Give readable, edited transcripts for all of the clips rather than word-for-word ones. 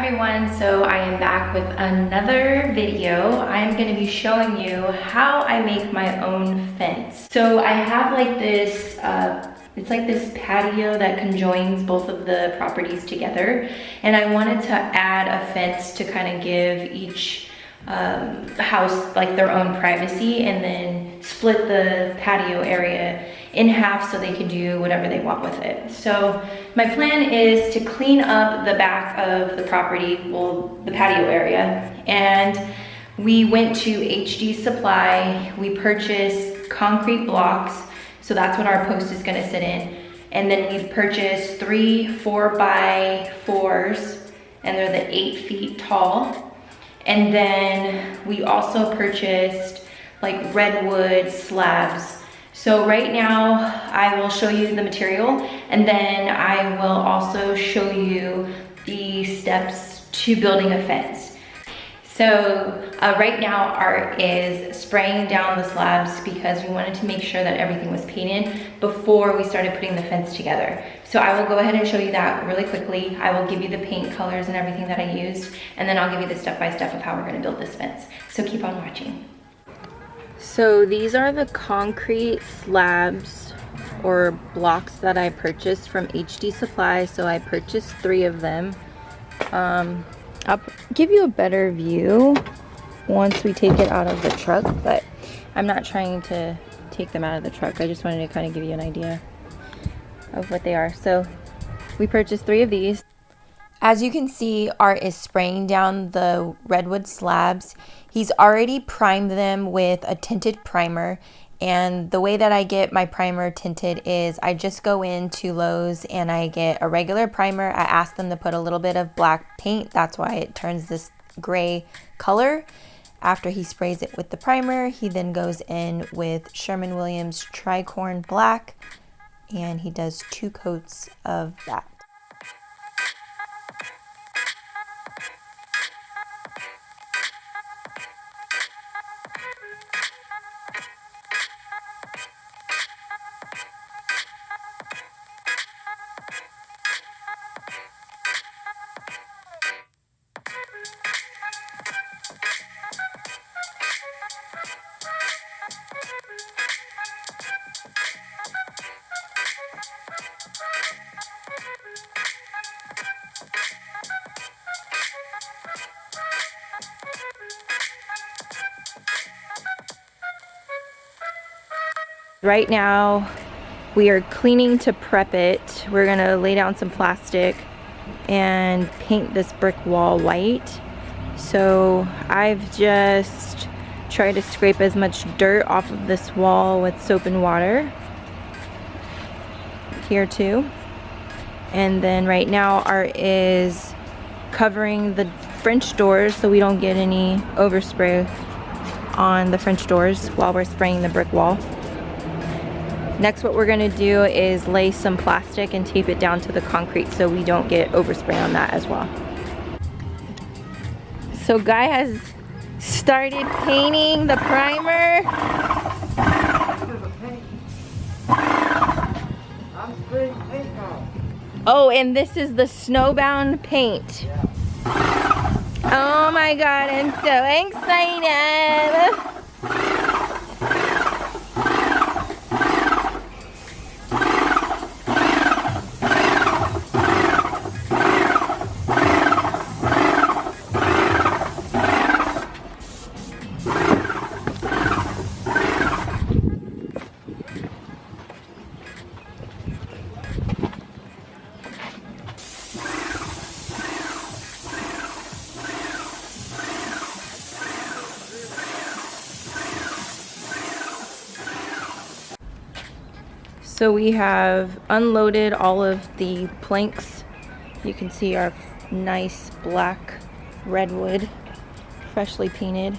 everyone, so I am back with another video. I'm going to be showing you how I make my own fence. So I have like this, it's like this patio that conjoins both of the properties together, and I wanted to add a fence to kind of give each house like their own privacy, and then split the patio area in half so they can do whatever they want with it. So my plan is to clean up the back of the property, well, the patio area, and we went to HD Supply. We purchased concrete blocks, so that's what our post is gonna sit in. And then we purchased 3 4x4s, and they're the 8 feet tall. And then we also purchased like Redwood slabs. So right now I will show you the material, and then I will also show you the steps to building a fence. So right now Art is spraying down the slabs because we wanted to make sure that everything was painted before we started putting the fence together. So I will go ahead and show you that really quickly. I will give you the paint colors and everything that I used, and then I'll give you the step-by-step of how we're gonna build this fence. So keep on watching. So these are the concrete slabs or blocks that I purchased from HD Supply. So I purchased 3 of them. I'll give you a better view once we take it out of the truck, but I'm not trying to take them out of the truck. I just wanted to kind of give you an idea of what they are. So we purchased 3 of these. As you can see, Art is spraying down the Redwood slabs. He's already primed them with a tinted primer, and the way that I get my primer tinted is I just go into Lowe's and I get a regular primer. I ask them to put a little bit of black paint. That's why it turns this gray color. After he sprays it with the primer, he then goes in with Sherman Tricon black, and he does 2 coats of that. Right now, we are cleaning to prep it. We're gonna lay down some plastic and paint this brick wall white. So I've just tried to scrape as much dirt off of this wall with soap and water. Here too. And then right now Art is covering the French doors so we don't get any overspray on the French doors while we're spraying the brick wall. Next, what we're gonna do is lay some plastic and tape it down to the concrete so we don't get overspray on that as well. So Guy has started painting the primer. Oh, and this is the snowbound paint. Oh my God, I'm so excited. So we have unloaded all of the planks. You can see our nice black redwood, freshly painted.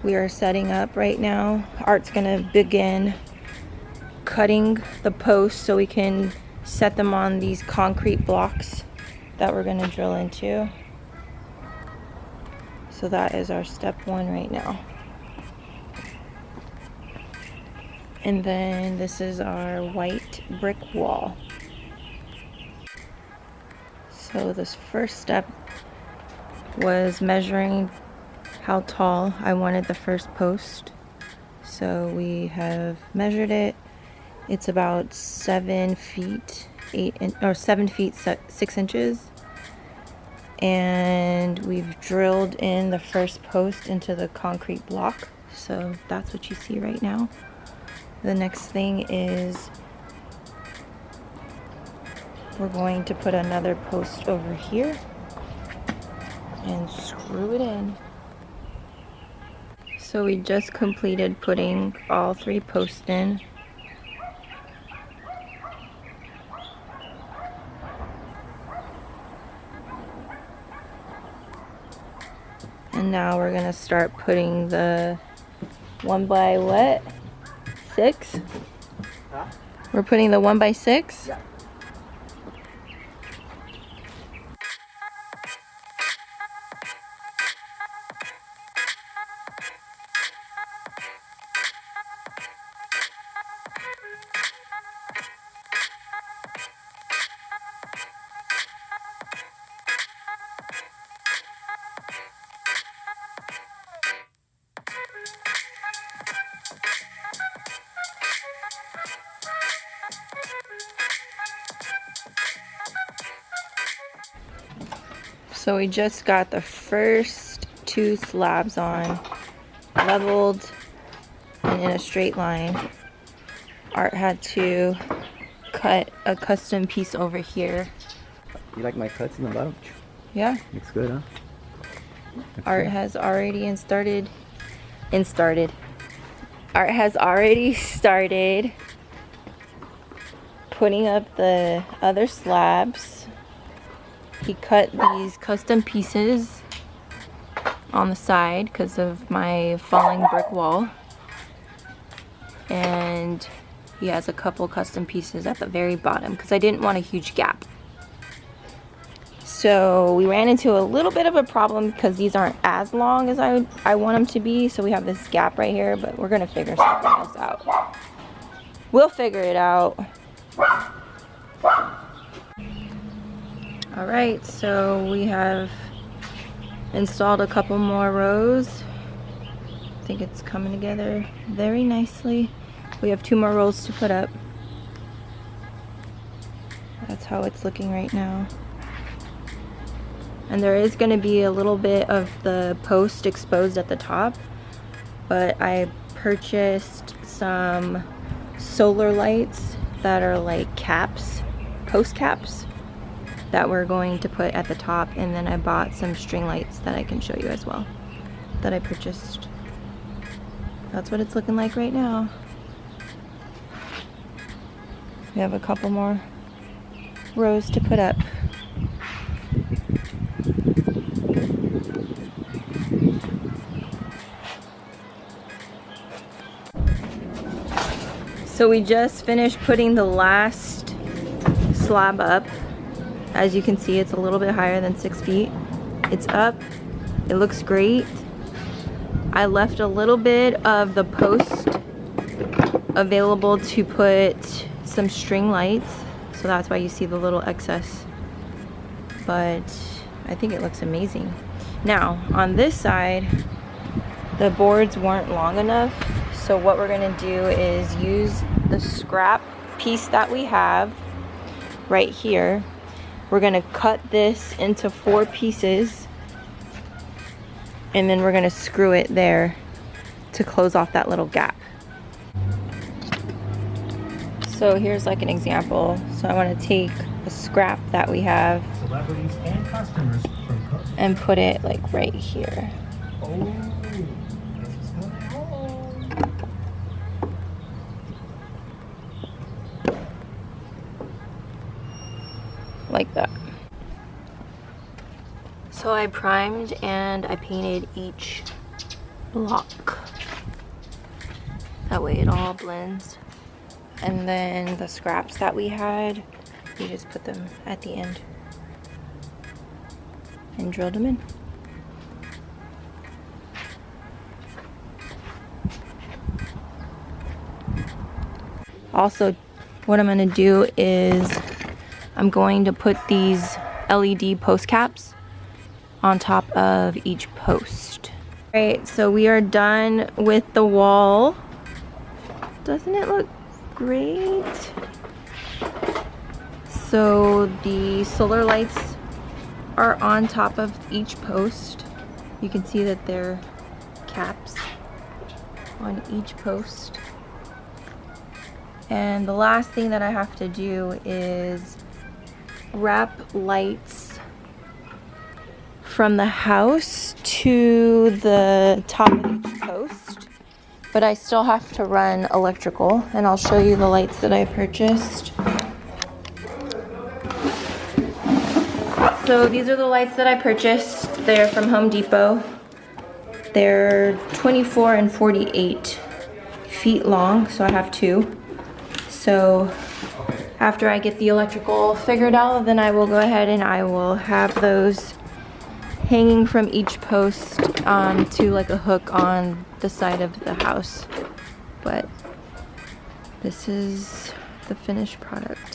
We are setting up right now. Art's gonna begin cutting the posts so we can set them on these concrete blocks that we're gonna drill into. So that is our step 1 right now. And then this is our white brick wall. So this first step was measuring how tall I wanted the first post. So we have measured it. It's about 7 feet 6 inches. And we've drilled in the first post into the concrete block. So that's what you see right now. The next thing is we're going to put another post over here and screw it in. So we just completed putting all 3 posts in. And now we're gonna start putting the 1x6? Huh? We're putting the 1x6? Yeah. So we just got the first 2 slabs on, leveled and in a straight line. Art had to cut a custom piece over here. You like my cuts in the bottom? Yeah. Looks good, huh? Art has already Art has already started putting up the other slabs. He cut these custom pieces on the side because of my falling brick wall. And he has a couple custom pieces at the very bottom because I didn't want a huge gap. So we ran into a little bit of a problem because these aren't as long as I want them to be. So we have this gap right here, but we're gonna figure something else out. We'll figure it out. All right, so we have installed a couple more rows. I think it's coming together very nicely. We have 2 more rows to put up. That's how it's looking right now. And there is going to be a little bit of the post exposed at the top, but I purchased some solar lights that are like caps, post caps, that we're going to put at the top, and then I bought some string lights that I can show you as well that I purchased. That's what it's looking like right now. We have a couple more rows to put up. So we just finished putting the last slab up. As you can see, it's a little bit higher than 6 feet. It's up, it looks great. I left a little bit of the post available to put some string lights, so that's why you see the little excess. But I think it looks amazing. Now, on this side, the boards weren't long enough, so what we're gonna do is use the scrap piece that we have right here. We're gonna cut this into 4 pieces, and then we're gonna screw it there to close off that little gap. So here's like an example. So I want to take a scrap that we have celebrities and customers from Cook and put it like right here. Oh, this is going on. Like that. So I primed and I painted each block. That way it all blends. And then the scraps that we had, we just put them at the end and drilled them in. Also, what I'm going to do is I'm going to put these LED post caps on top of each post. All right, so we are done with the wall. Doesn't it look great? So the solar lights are on top of each post. You can see that they're caps on each post. And the last thing that I have to do is wrap lights from the house to the top of each post. But I still have to run electrical, and I'll show you the lights that I purchased. So these are the lights that I purchased. They're from Home Depot. They're 24 and 48 feet long, so I have two. So after I get the electrical figured out, then I will go ahead and I will have those hanging from each post to like a hook on the side of the house. But this is the finished product.